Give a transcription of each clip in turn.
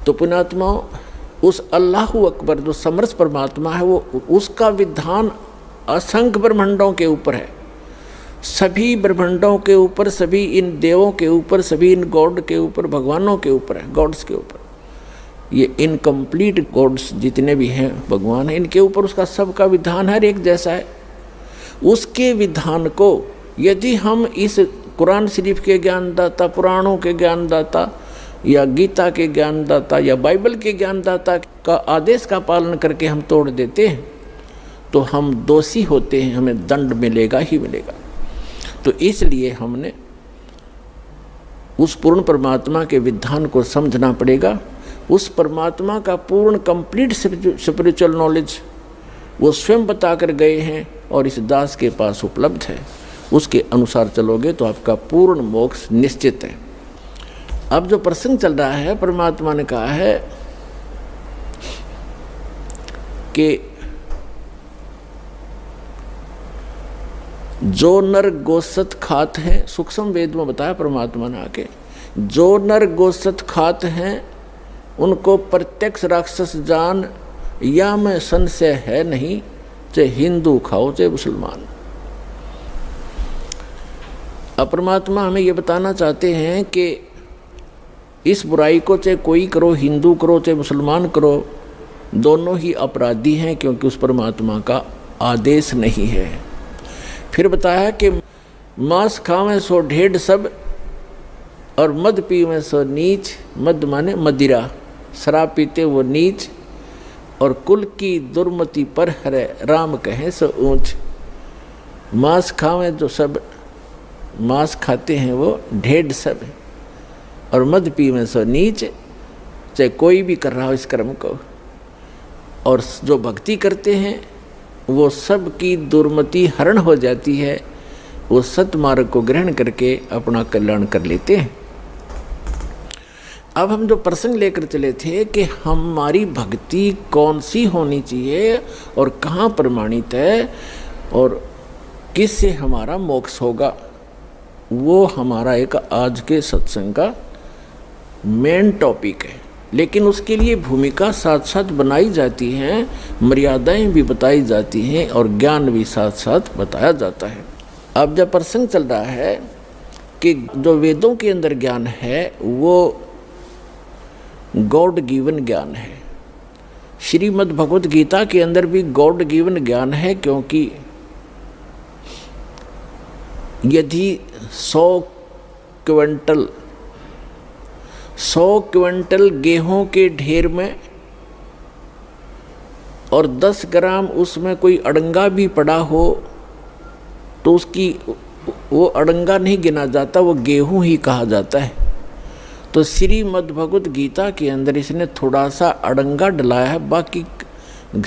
तो पुण्यात्माओं, उस अल्लाहु अकबर जो समर्थ परमात्मा है, वो उसका विधान असंख्य ब्रह्मांडों के ऊपर है, सभी ब्रह्मांडों के ऊपर, सभी इन देवों के ऊपर, सभी इन गॉड के ऊपर, भगवानों के ऊपर है, गॉड्स के ऊपर। ये इनकम्प्लीट गॉड्स जितने भी हैं भगवान हैं, इनके ऊपर उसका सबका विधान हर एक जैसा है। उसके विधान को यदि हम इस कुरान शरीफ के ज्ञानदाता, पुराणों के ज्ञानदाता या गीता के ज्ञानदाता या बाइबल के ज्ञानदाता का आदेश का पालन करके हम तोड़ देते हैं तो हम दोषी होते हैं, हमें दंड मिलेगा ही मिलेगा। तो इसलिए हमने उस पूर्ण परमात्मा के विधान को समझना पड़ेगा। उस परमात्मा का पूर्ण कंप्लीट स्पिरिचुअल नॉलेज वो स्वयं बता कर गए हैं और इस दास के पास उपलब्ध है। उसके अनुसार चलोगे तो आपका पूर्ण मोक्ष निश्चित है। अब जो प्रसंग चल रहा है, परमात्मा ने कहा है कि जो नर गोसत खात हैं, सूक्ष्म वेद में बताया परमात्मा ने आके, जो नर गोसत खात हैं उनको प्रत्यक्ष राक्षस जान, या में संशय है नहीं, चाहे हिंदू खाओ चाहे मुसलमान। अब परमात्मा हमें ये बताना चाहते हैं कि इस बुराई को चाहे कोई करो, हिंदू करो चाहे मुसलमान करो, दोनों ही अपराधी हैं, क्योंकि उस परमात्मा का आदेश नहीं है। फिर बताया कि मांस खावें सो ढेढ़ सब, और मद पीवें सो नीच। मद माने मदिरा, शराब पीते वो नीच, और कुल की दुर्मति पर हरे, राम कहें सो ऊंच। मांस खावें जो सब, मांस खाते हैं वो ढेढ़ सब, और मद पीवें सो नीच, चाहे कोई भी कर रहा हो इस कर्म को। और जो भक्ति करते हैं वो सब की दुर्मति हरण हो जाती है, वो सतमार्ग को ग्रहण करके अपना कल्याण कर लेते हैं। अब हम जो प्रसंग लेकर चले थे कि हमारी भक्ति कौन सी होनी चाहिए और कहाँ प्रमाणित है और किससे हमारा मोक्ष होगा, वो हमारा एक आज के सत्संग का मेन टॉपिक है। लेकिन उसके लिए भूमिका साथ साथ बनाई जाती हैं, मर्यादाएं भी बताई जाती हैं और ज्ञान भी साथ साथ बताया जाता है। अब जब प्रसंग चल रहा है कि जो वेदों के अंदर ज्ञान है वो गॉड गिवन ज्ञान है, श्रीमद् भगवत गीता के अंदर भी गॉड गिवन ज्ञान है, क्योंकि यदि 100 क्विंटल गेहूं के ढेर में और 10 ग्राम उसमें कोई अड़ंगा भी पड़ा हो तो उसकी वो अड़ंगा नहीं गिना जाता, वो गेहूं ही कहा जाता है। तो श्रीमद् भगवत गीता के अंदर इसने थोड़ा सा अड़ंगा डलाया है। बाकी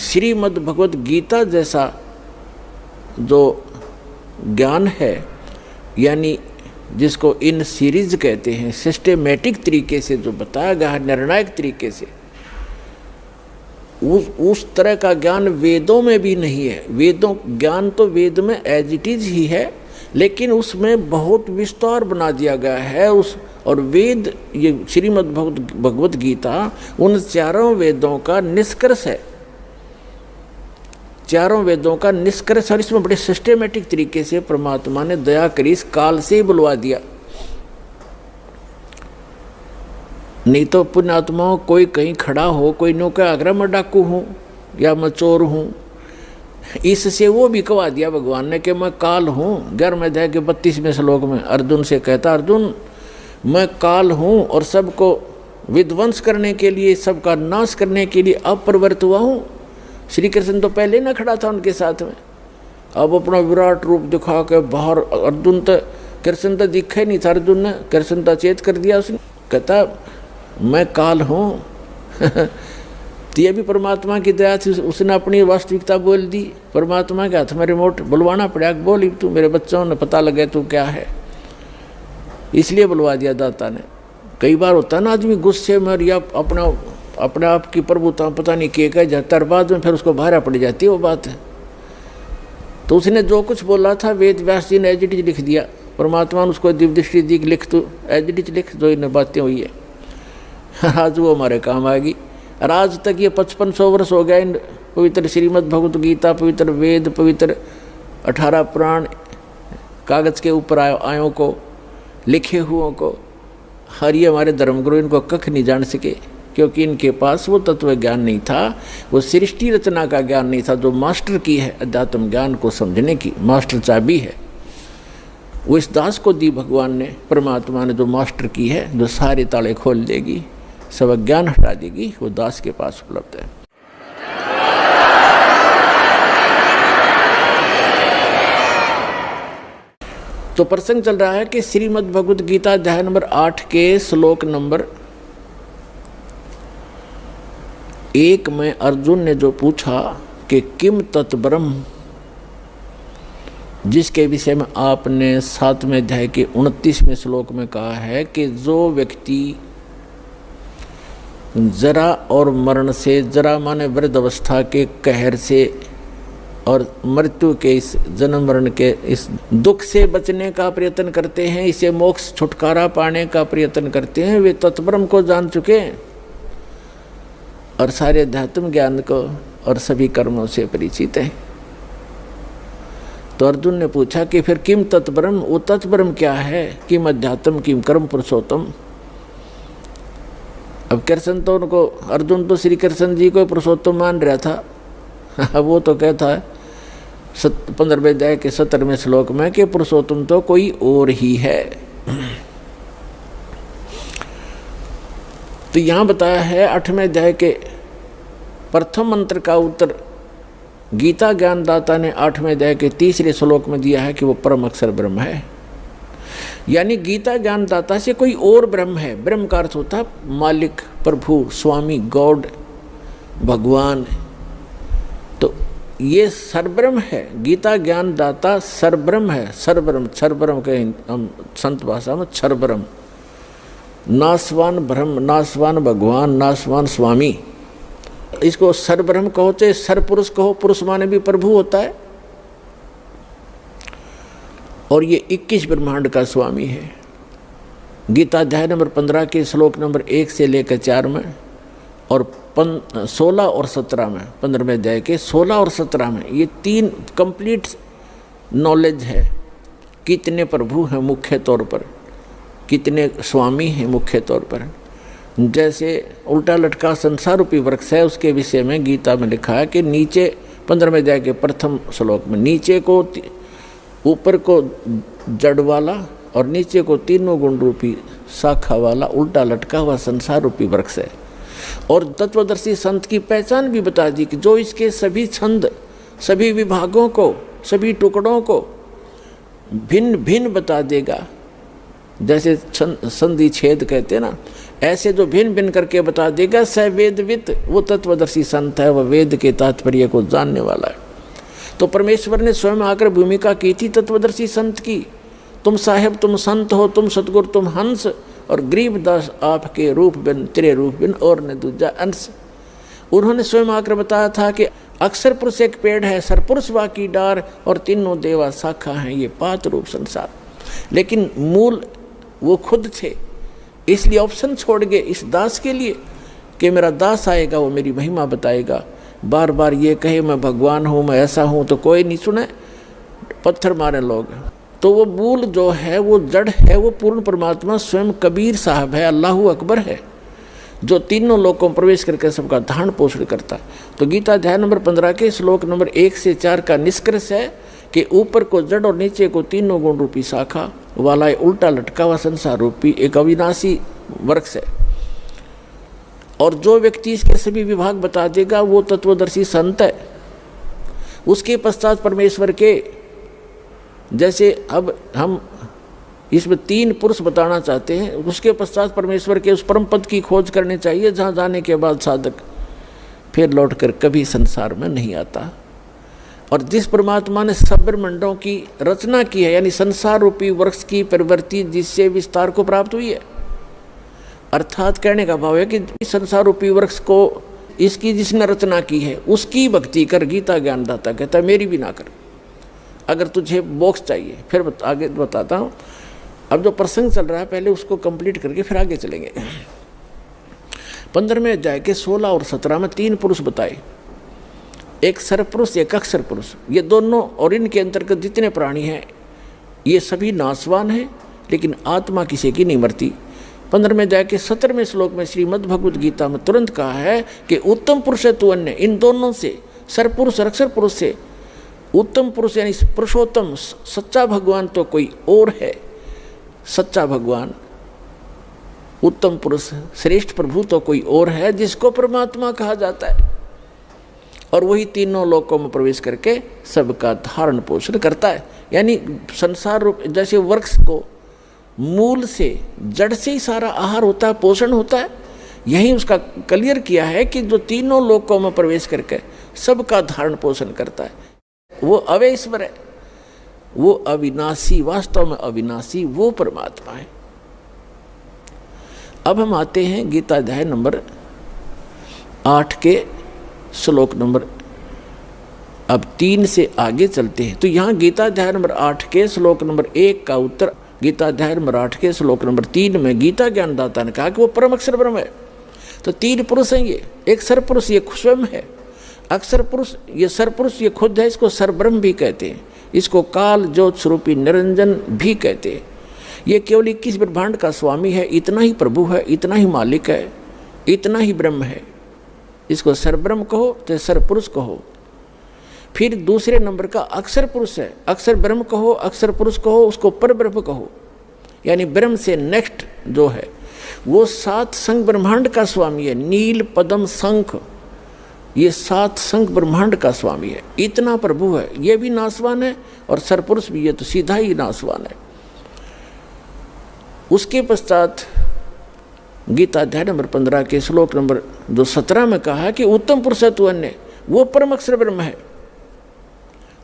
श्रीमद् भगवत गीता जैसा जो ज्ञान है, यानी जिसको इन सीरीज कहते हैं, सिस्टेमेटिक तरीके से जो बताया गया है, निर्णायक तरीके से, उस तरह का ज्ञान वेदों में भी नहीं है। वेदों ज्ञान तो वेद में एज इट इज ही है, लेकिन उसमें बहुत विस्तार बना दिया गया है। और वेद, ये श्रीमद् भगवत गीता उन चारों वेदों का निष्कर्ष है, चारों वेदों का निष्कर्ष। और इसमें बड़े सिस्टेमेटिक तरीके से परमात्मा ने दया करी, इस काल से ही बुलवा दिया। नहीं तो पुण्यात्माओं, कोई कहीं खड़ा हो, कोई नो कहे अगर मैं डाकू हूँ या मैं चोर हूँ, इससे वो भी कवा दिया भगवान ने कि मैं काल हूँ। 11वें अध्याय के 32वें श्लोक में अर्जुन से कहता, अर्जुन मैं काल हूँ और सबको विध्वंस करने के लिए, सबका नाश करने के लिए अब प्रवृत्त हुआ हूँ। श्री कृष्ण तो पहले ना खड़ा था उनके साथ में, अब अपना विराट रूप दिखा के बाहर, अर्जुन तो कृष्ण तो दिखा ही नहीं था, अर्जुन ने कृष्ण तो चेत कर दिया। उसने कहता मैं काल हूँ तो ये भी परमात्मा की दया थी, उसने अपनी वास्तविकता बोल दी। परमात्मा के हाथ में रिमोट बुलवाना पड़ा, बोल तू मेरे बच्चों ने पता लगे तू क्या है, इसलिए बुलवा दिया दाता ने। कई बार होता है ना आदमी गुस्से में या अपने आप की प्रभुता पता नहीं के कह जाता है, बाद में फिर उसको भारा पड़ जाती है वो बात है। तो उसने जो कुछ बोला था वेद व्यास जी ने एज इट इज लिख दिया, परमात्मा ने उसको दिव्य दृष्टि दी, लिख तू एज इट इज लिख जो इन बातें हुई है। आज वो हमारे काम आएगी। और आज तक ये 5500 वर्ष हो गए इन पवित्र श्रीमद् भगवत गीता, पवित्र वेद, पवित्र 18 पुराण कागज़ के ऊपर आयों को, लिखे हुओं को, हर ये हमारे धर्मगुरु इनको कख नहीं जान सके, क्योंकि इनके पास वो तत्व ज्ञान नहीं था, वो सृष्टि रचना का ज्ञान नहीं था, जो मास्टर की है अध्यात्म ज्ञान को समझने की मास्टर चाबी है। वो इस दास को दी भगवान ने, परमात्मा ने, जो मास्टर की है, जो सारे ताले खोल देगी, सब अज्ञान हटा देगी, वो दास के पास उपलब्ध है। तो प्रसंग चल रहा है कि श्रीमद् भगवत गीता अध्याय नंबर 8 के श्लोक नंबर 1 में अर्जुन ने जो पूछा कि किम तत् ब्रह्म, जिसके विषय में आपने 7वें अध्याय के 29वें श्लोक में कहा है कि जो व्यक्ति जरा और मरण से, जरा माने वृद्ध अवस्था के कहर से और मृत्यु के इस जन्म मरण के इस दुख से बचने का प्रयत्न करते हैं, इसे मोक्ष छुटकारा पाने का प्रयत्न करते हैं, वे तत्ब्रह्म को जान चुके हैं और सारे अध्यात्म ज्ञान को और सभी कर्मों से परिचित हैं। तो अर्जुन ने पूछा कि फिर किम तत्ब्रह्म, वो तत्ब्रह्म क्या है? किम अध्यात्म, किम कर्म पुरुषोत्तम। अब कृष्ण तो उनको, अर्जुन तो श्री कृष्ण जी को पुरुषोत्तम मान रहा था। वो तो कहता है 15वें अध्याय के 17वें श्लोक में कि पुरुषोत्तम तो कोई और ही है। तो यहाँ बताया है 8वें अध्याय के प्रथम मंत्र का उत्तर गीता ज्ञानदाता ने 8वें अध्याय के 3रे श्लोक में दिया है कि वो परम अक्षर ब्रह्म है। यानी गीता ज्ञानदाता से कोई और ब्रह्म है। ब्रह्म का अर्थ होता है मालिक, प्रभु, स्वामी, गॉड, भगवान। तो ये सरब्रह्म है, गीता ज्ञानदाता सरब्रह्म है। सरब्रह्म, सरब्रह्म के हम संत भाषा में सरब्रह्म, नासवान ब्रह्म, नासवान भगवान, नासवान स्वामी। इसको सरब्रह्म कहो चाहे सरपुरुष कहो, पुरुष माने भी प्रभु होता है। और ये 21 ब्रह्मांड का स्वामी है। गीता अध्याय नंबर 15 के श्लोक नंबर 1 से लेकर 4 में और 16 और 17 में, 15वें अध्याय के 16 और 17 में ये 3 कंप्लीट नॉलेज है। कितने प्रभु हैं मुख्य तौर पर, कितने स्वामी हैं मुख्य तौर पर। जैसे उल्टा लटका संसार रूपी वृक्ष है, उसके विषय में गीता में लिखा है कि नीचे 15वें अध्याय के प्रथम श्लोक में नीचे को, ऊपर को जड़ वाला और नीचे को तीनों गुण रूपी शाखा वाला उल्टा लटका हुआ संसार रूपी वृक्ष है। और तत्वदर्शी संत की पहचान भी बता दी कि जो इसके सभी छंद, सभी विभागों को, सभी टुकड़ों को भिन्न भिन्न बता देगा। जैसे संधि छेद कहते हैं ना, ऐसे जो भिन्न भिन्न करके बता देगा। स वेदवित, वो तत्वदर्शी संत है, वह वेद के तात्पर्य को जानने वाला है। तो परमेश्वर ने स्वयं आकर भूमिका की थी तत्वदर्शी संत की। तुम साहेब, तुम संत हो, तुम सतगुरु, तुम हंस, और गरीबदास आपके रूप बिन, तेरे रूप बिन और न दूजा अंश। उन्होंने स्वयं आकर बताया था कि अक्षर पुरुष एक पेड़ है, सरपुरुष वाकी डार, और तीनों देवा शाखा हैं, ये पात रूप संसार। लेकिन मूल वो खुद थे, इसलिए ऑप्शन छोड़ गए इस दास के लिए कि मेरा दास आएगा, वो मेरी महिमा बताएगा। बार बार ये कहे मैं भगवान हूँ, मैं ऐसा हूँ, तो कोई नहीं सुने, पत्थर मारे लोग। तो वो मूल जो है, वो जड़ है, वो पूर्ण परमात्मा स्वयं कबीर साहब है, अल्लाहू अकबर है, जो तीनों लोगों में प्रवेश करके सबका धारण पोषण करता है। तो गीता अध्याय नंबर 15 के श्लोक नंबर 1 से 4 का निष्कर्ष है कि ऊपर को जड़ और नीचे को तीनों गुण रूपी शाखा वाला उल्टा लटका हुआ संसार रूपी एक अविनाशी वृक्ष है। और जो व्यक्ति इसके सभी विभाग बता देगा वो तत्वदर्शी संत है। उसके पश्चात परमेश्वर के, जैसे अब हम इसमें 3 पुरुष बताना चाहते हैं, उसके पश्चात परमेश्वर के उस परम पद की खोज करनी चाहिए जहाँ जाने के बाद साधक फिर लौटकर कभी संसार में नहीं आता। और जिस परमात्मा ने सब ब्रह्मांडों की रचना की है, यानी संसार रूपी वृक्ष की प्रवृत्ति जिससे विस्तार को प्राप्त हुई है, अर्थात कहने का भाव है कि संसार रूपी वृक्ष को इसकी जिसने रचना की है उसकी भक्ति कर। गीता ज्ञानदाता कहता है मेरी भी ना कर। अगर तुझे मोक्ष चाहिए, फिर आगे बताता हूँ। अब जो प्रसंग चल रहा है पहले उसको कंप्लीट करके फिर आगे चलेंगे। 15वें अध्याय के 16 और 17 में 3 पुरुष बताए, एक सरपुरुष एक अक्षर पुरुष। ये दोनों और इनके अंतर्गत जितने प्राणी हैं ये सभी नाशवान हैं, लेकिन आत्मा किसी की नहीं मरती। 15वें अध्याय के 17वें श्लोक में श्रीमद् भगवद गीता में तुरंत कहा है कि उत्तम पुरुष है तू अन्य। इन दोनों से, सरपुरुष और अक्षर पुरुष से उत्तम पुरुष यानी पुरुषोत्तम सच्चा भगवान तो कोई और है। सच्चा भगवान, उत्तम पुरुष, श्रेष्ठ प्रभु तो कोई और है जिसको परमात्मा कहा जाता है, और वही तीनों लोकों में प्रवेश करके सबका धारण पोषण करता है। यानी संसार रूप जैसे वृक्ष को मूल से, जड़ से ही सारा आहार होता है, पोषण होता है, यही उसका क्लियर किया है कि जो तीनों लोकों में प्रवेश करके सबका धारण पोषण करता है वो अवैश्वर है, वो अविनाशी, वास्तव में अविनाशी वो परमात्मा है। अब हम आते हैं गीता अध्याय नंबर 8 के श्लोक नंबर, अब 3 से आगे चलते हैं। तो यहाँ गीता अध्याय नंबर 8 के श्लोक नंबर 1 का उत्तर गीता अध्याय नंबर 8 के श्लोक नंबर 3 में गीता ज्ञानदाता ने कहा कि वो परम अक्षर ब्रह्म है। तो 3 पुरुष हैं ये, एक सरपुरुष ये स्वयं है, अक्षर पुरुष ये सरपुरुष ये खुद है, इसको सरब्रह्म भी कहते हैं, इसको काल ज्योत स्वरूपी निरंजन भी कहते हैं। ये केवल 21 ब्रह्मांड का स्वामी है, इतना ही प्रभु है, इतना ही मालिक है, इतना ही ब्रह्म है। इसको सरब्रह्म कहो तो सरपुरुष कहो। फिर दूसरे नंबर का अक्षर पुरुष है, अक्षर ब्रह्म कहो, अक्षर पुरुष कहो, उसको पर ब्रह्म कहो, यानी ब्रह्म से नेक्स्ट जो है वो 7 संघ ब्रह्मांड का स्वामी है। नील पद्म शंख ये 7 संघ ब्रह्मांड का स्वामी है, इतना प्रभु है, ये भी नाशवान है, और सरपुरुष भी ये तो सीधा ही नाशवान है। उसके पश्चात गीता अध्याय नंबर 15 के श्लोक नंबर 17 में कहा कि उत्तम पुरुष है तू अन्य, वो परम अक्षर ब्रह्म है।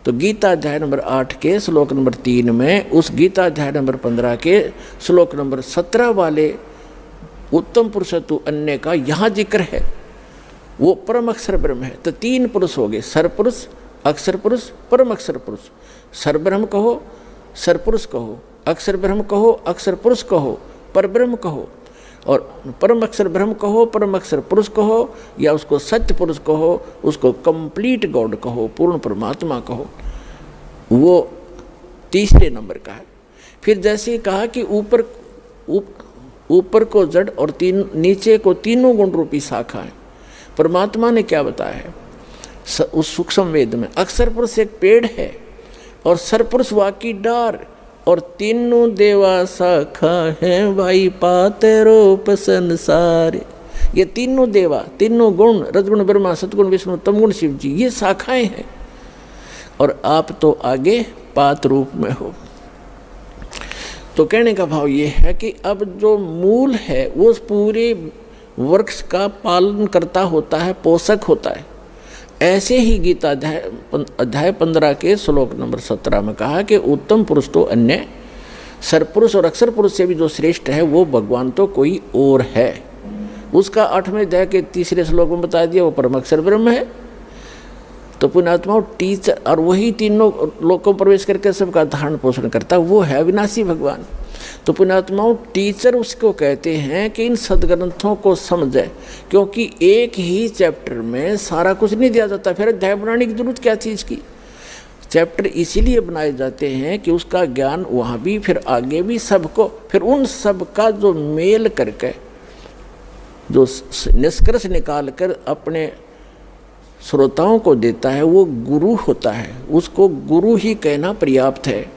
तो गीता अध्याय नंबर 8 के श्लोक नंबर 3 में उस गीता अध्याय नंबर 15 के श्लोक नंबर 17 वाले उत्तम पुरुष है तू अन्य का यहाँ जिक्र है, वो परम अक्षर ब्रह्म है। तो 3 पुरुष हो गए, सरपुरुष, अक्षर पुरुष, परम अक्षर पुरुष। सरब्रह्म कहो, सरपुरुष कहो, अक्षर ब्रह्म कहो, अक्षर पुरुष कहो, पर ब्रह्म कहो, और परम अक्षर ब्रह्म कहो, परम अक्षर पुरुष कहो, या उसको सत्य पुरुष कहो, उसको कंप्लीट गॉड कहो, पूर्ण परमात्मा कहो, वो तीसरे नंबर का है। फिर जैसे ही कहा कि ऊपर को जड़ और नीचे को तीनों गुण रूपी शाखा है। परमात्मा ने क्या बताया है उस सूक्ष्म वेद में, अक्षर पुरुष एक पेड़ है और सरपुरुष वाकी डार, और तीनों देवा शाखा है भाई पाते रूप संसार। ये तीनों देवा, तीनों गुण, रजगुण ब्रह्मा, सतगुण विष्णु, तमगुण शिव जी, ये शाखाएं हैं, और आप तो आगे पात रूप में हो। तो कहने का भाव ये है कि अब जो मूल है वो पूरे वृक्ष का पालन करता होता है, पोषक होता है। ऐसे ही गीता अध्याय 15 के श्लोक नंबर 17 में कहा कि उत्तम पुरुष तो अन्य, सरपुरुष और अक्षर पुरुष से भी जो श्रेष्ठ है वो भगवान तो कोई और है। उसका 8वें अध्याय के 3 श्लोक में बता दिया वो परम अक्षर ब्रह्म है। तो पुण्यात्मा टीचर, और वही तीनों लोकों में प्रवेश करके सबका धारण पोषण करता है, वो है अविनाशी भगवान। तो पुण्यात्माओं टीचर उसको कहते हैं कि इन सदग्रंथों को समझे, क्योंकि एक ही चैप्टर में सारा कुछ नहीं दिया जाता, फिर अध्याय बनाने की जरूरत क्या चीज़ की। चैप्टर इसीलिए बनाए जाते हैं कि उसका ज्ञान वहाँ भी फिर आगे भी सबको, फिर उन सब का जो मेल करके जो निष्कर्ष निकाल कर अपने श्रोताओं को देता है वो गुरु होता है। उसको गुरु ही कहना पर्याप्त है।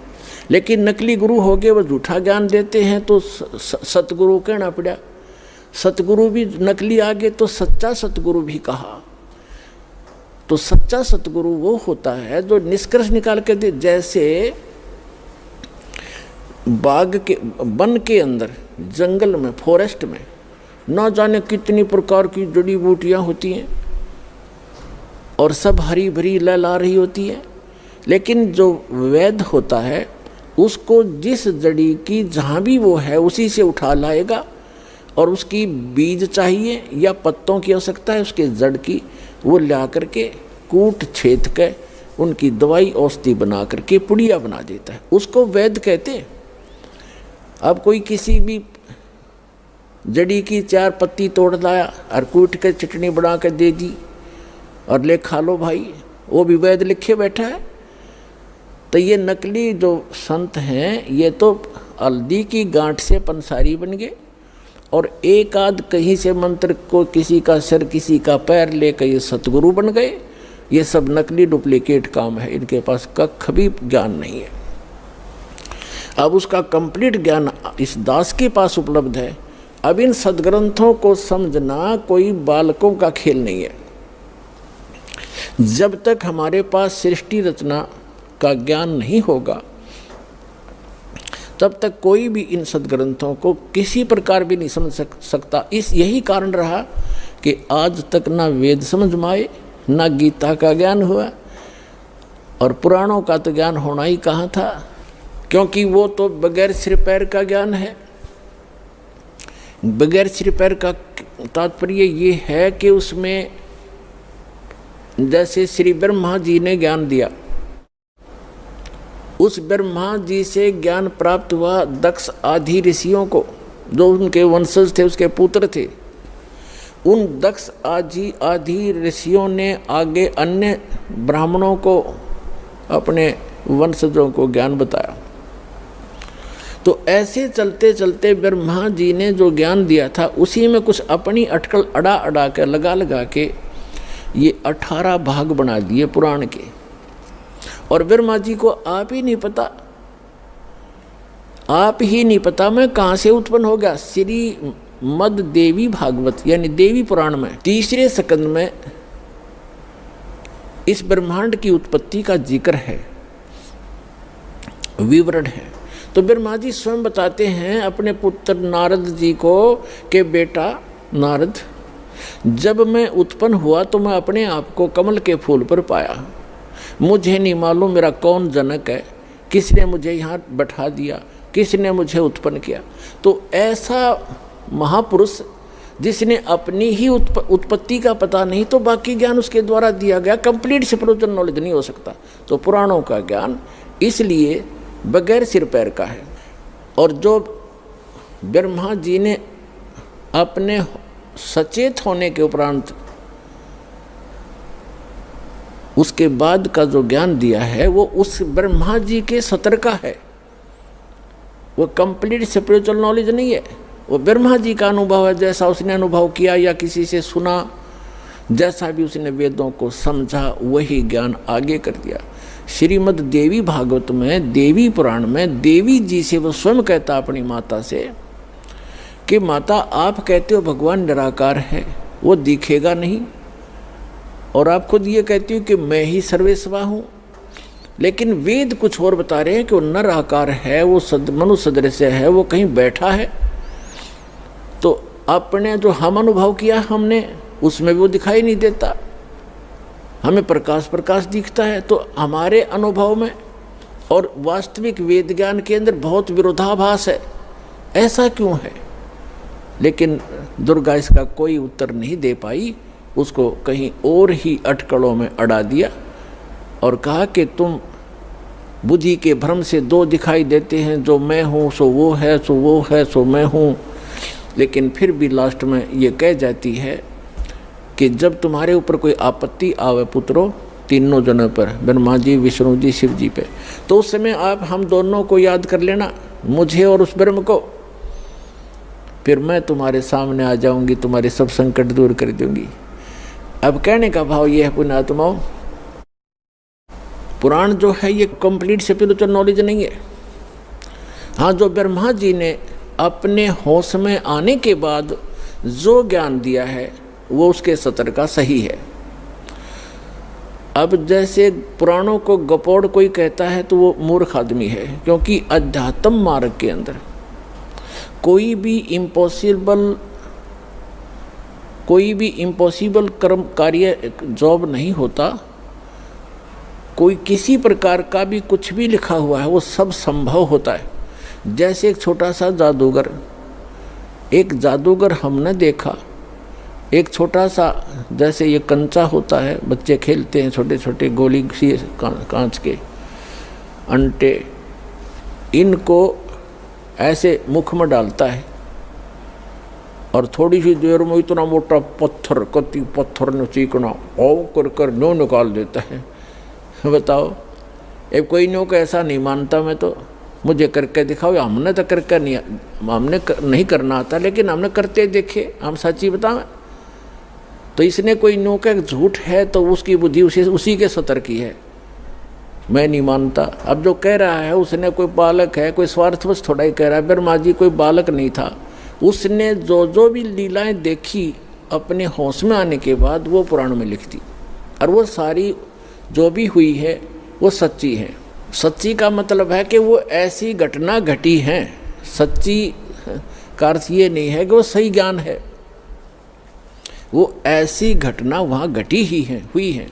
लेकिन नकली गुरु हो गए, वो झूठा ज्ञान देते हैं तो सतगुरु कहना पड़ा। सतगुरु भी नकली आ गए तो सच्चा सतगुरु भी कहा। तो सच्चा सतगुरु वो होता है जो निष्कर्ष निकाल के दे। जैसे बाग के, वन के अंदर, जंगल में, फॉरेस्ट में ना जाने कितनी प्रकार की जड़ी बूटियाँ होती हैं और सब हरी भरी लहला रही होती है, लेकिन जो वैद्य होता है उसको जिस जड़ी की जहाँ भी वो है उसी से उठा लाएगा, और उसकी बीज चाहिए या पत्तों की आवश्यकता है उसके जड़ की, वो ला करके कूट छेद के उनकी दवाई औषधि बना करके पुड़िया बना देता है। उसको वैद्य कहते हैं। अब कोई किसी भी जड़ी की 4 पत्ती तोड़ लाया और कूट के चटनी बना के दे दी और ले खा लो भाई, वो भी वैद लिखे बैठा है। तो ये नकली जो संत हैं ये तो हल्दी की गांठ से पंसारी बन गए और एक आध कहीं से मंत्र को किसी का सिर किसी का पैर लेकर ये सतगुरु बन गए। ये सब नकली डुप्लीकेट काम है, इनके पास कख भी ज्ञान नहीं है। अब उसका कंप्लीट ज्ञान इस दास के पास उपलब्ध है। अब इन सदग्रंथों को समझना कोई बालकों का खेल नहीं है। जब तक हमारे पास सृष्टि रचना का ज्ञान नहीं होगा तब तक कोई भी इन सदग्रंथों को किसी प्रकार भी नहीं समझ सकता। यही कारण रहा कि आज तक ना वेद समझ में आए, ना गीता का ज्ञान हुआ, और पुराणों का तो ज्ञान होना ही कहाँ था, क्योंकि वो तो बगैर सिर पैर का ज्ञान है। बगैर सिर पैर का तात्पर्य ये है कि उसमें जैसे श्री ब्रह्मा जी ने ज्ञान दिया, उस ब्रह्मा जी से ज्ञान प्राप्त हुआ दक्ष आदि ऋषियों को, जो उनके वंशज थे, उसके पुत्र थे। उन दक्ष आदि ऋषियों ने आगे अन्य ब्राह्मणों को, अपने वंशजों को ज्ञान बताया। तो ऐसे चलते चलते ब्रह्मा जी ने जो ज्ञान दिया था उसी में कुछ अपनी अटकल अड़ा के लगा के ये 18 भाग बना दिए पुराण के। और ब्रह्मा जी को आप ही नहीं पता मैं कहाँ से उत्पन्न हो गया। श्री मद देवी भागवत यानी देवी पुराण में 3रे स्कंद में इस ब्रह्मांड की उत्पत्ति का जिक्र है, विवरण है। तो ब्रह्मा जी स्वयं बताते हैं अपने पुत्र नारद जी को कि बेटा नारद, जब मैं उत्पन्न हुआ तो मैं अपने आप को कमल के फूल पर पाया। मुझे नहीं मालूम मेरा कौन जनक है, किसने मुझे यहाँ बैठा दिया, किसने मुझे उत्पन्न किया। तो ऐसा महापुरुष जिसने अपनी ही उत्पत्ति का पता नहीं तो बाकी ज्ञान उसके द्वारा दिया गया, कंप्लीट स्पिरिचुअल नॉलेज नहीं हो सकता। तो पुराणों का ज्ञान इसलिए बगैर सिर पैर का है। और जो ब्रह्मा जी ने अपने सचेत होने के उपरांत उसके बाद का जो ज्ञान दिया है वो उस ब्रह्मा जी के सतर का है, वो कंप्लीट स्पिरिचुअल नॉलेज नहीं है। वो ब्रह्मा जी का अनुभव है, जैसा उसने अनुभव किया या किसी से सुना, जैसा भी उसने वेदों को समझा वही ज्ञान आगे कर दिया। श्रीमद् देवी भागवत में, देवी पुराण में देवी जी से वो स्वयं कहता अपनी माता से कि माता आप कहते हो भगवान निराकार है, वो दिखेगा नहीं, और आप खुद ये कहती हो कि मैं ही सर्वेस्वा हूँ, लेकिन वेद कुछ और बता रहे हैं कि वो नर आकार है, वो मनुष्य सदृश है, वो कहीं बैठा है। तो अपने जो हम अनुभव किया हमने, उसमें भी वो दिखाई नहीं देता, हमें प्रकाश दिखता है। तो हमारे अनुभव में और वास्तविक वेद ज्ञान के अंदर बहुत विरोधाभास है, ऐसा क्यों है? लेकिन दुर्गा इसका कोई उत्तर नहीं दे पाई, उसको कहीं और ही अटकलों में अड़ा दिया और कहा कि तुम बुद्धि के भ्रम से 2 दिखाई देते हैं, जो मैं हूँ सो वो है, सो वो है सो मैं हूँ। लेकिन फिर भी लास्ट में ये कह जाती है कि जब तुम्हारे ऊपर कोई आपत्ति आवे पुत्रों, तीनों जनों पर, ब्रह्मा जी, विष्णु जी, शिव जी पे, तो उस समय आप हम दोनों को याद कर लेना, मुझे और उस ब्रह्म को, फिर मैं तुम्हारे सामने आ जाऊंगी, तुम्हारे सब संकट दूर कर दूंगी। अब कहने का भाव ये है पुण्यात्माओं, पुराण जो है ये कंप्लीट स्पिरिचुअल नॉलेज नहीं है। हाँ, जो ब्रह्मा जी ने अपने होश में आने के बाद जो ज्ञान दिया है वो उसके सतर का सही है। अब जैसे पुराणों को गपोड़ कोई कहता है तो वो मूर्ख आदमी है, क्योंकि अध्यात्म मार्ग के अंदर कोई भी इम्पॉसिबल कर्म कार्य जॉब नहीं होता। कोई किसी प्रकार का भी कुछ भी लिखा हुआ है वो सब संभव होता है। जैसे एक छोटा सा जादूगर हमने देखा, एक छोटा सा जैसे ये कंचा होता है, बच्चे खेलते हैं, छोटे छोटे गोली सी कांच के अंटे, इनको ऐसे मुख में डालता है और थोड़ी सी देर में इतना मोटा पत्थर, कति पत्थर ने चीकना औ कर न्यों निकाल देता है। बताओ, अब कोई न्यों का ऐसा नहीं मानता, मैं तो मुझे करके दिखाओ। हमने तो करके नहीं, हमने नहीं करना आता, लेकिन हमने करते देखे, हम सच्ची बताएं। तो इसने कोई न्यों का झूठ है तो उसकी बुद्धि उसी के सतर की है, मैं नहीं मानता। अब जो कह रहा है उसने कोई बालक है, कोई स्वार्थवश थोड़ा ही कह रहा है। ब्रह्मा जी कोई बालक नहीं था, उसने जो भी लीलाएं देखी अपने होश में आने के बाद वो पुराण में लिख दी, और वो सारी जो भी हुई है वो सच्ची है। सच्ची का मतलब है कि वो ऐसी घटना घटी है। सच्ची का अर्थ ये नहीं है कि वो सही ज्ञान है, वो ऐसी घटना वहाँ घटी ही है, हुई है।